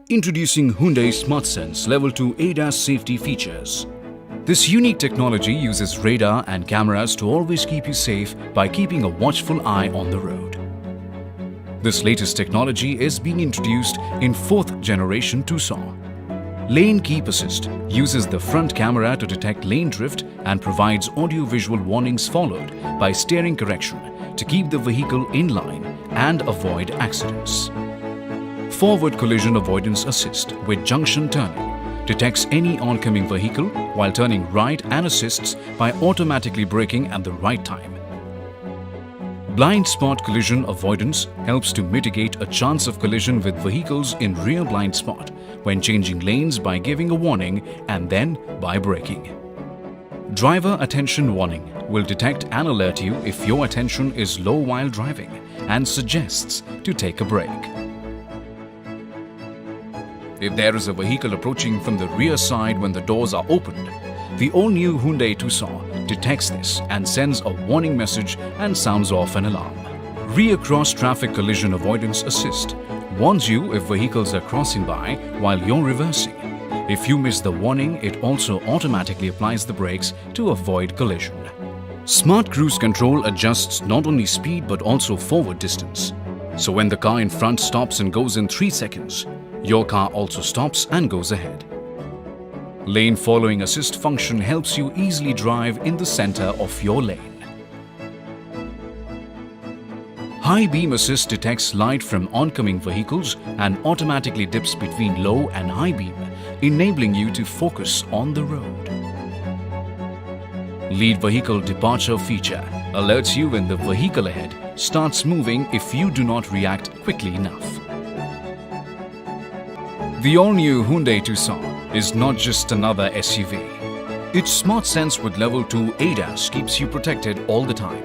Introducing Hyundai SmartSense Level 2 ADAS safety features. This unique technology uses radar and cameras to always keep you safe by keeping a watchful eye on the road. This latest technology is being introduced in 4th generation Tucson. Lane Keep Assist uses the front camera to detect lane drift and provides audio-visual warnings followed by steering correction to keep the vehicle in line and avoid accidents. Forward Collision Avoidance Assist with junction turning detects any oncoming vehicle while turning right and assists by automatically braking at the right time. Blind Spot Collision Avoidance helps to mitigate a chance of collision with vehicles in rear blind spot when changing lanes by giving a warning and then by braking. Driver Attention Warning will detect and alert you if your attention is low while driving and suggests to take a break. If there is a vehicle approaching from the rear side when the doors are opened, the all-new Hyundai Tucson detects this and sends a warning message and sounds off an alarm. Rear Cross Traffic Collision Avoidance Assist warns you if vehicles are crossing by while you're reversing. If you miss the warning, it also automatically applies the brakes to avoid collision. Smart Cruise Control adjusts not only speed but also forward distance. So when the car in front stops and goes in 3 seconds, your car also stops and goes ahead. Lane Following Assist function helps you easily drive in the center of your lane. High Beam Assist detects light from oncoming vehicles and automatically dips between low and high beam, enabling you to focus on the road. Lead Vehicle Departure feature alerts you when the vehicle ahead starts moving if you do not react quickly enough. The all-new Hyundai Tucson is not just another SUV. Its SmartSense with Level 2 ADAS keeps you protected all the time.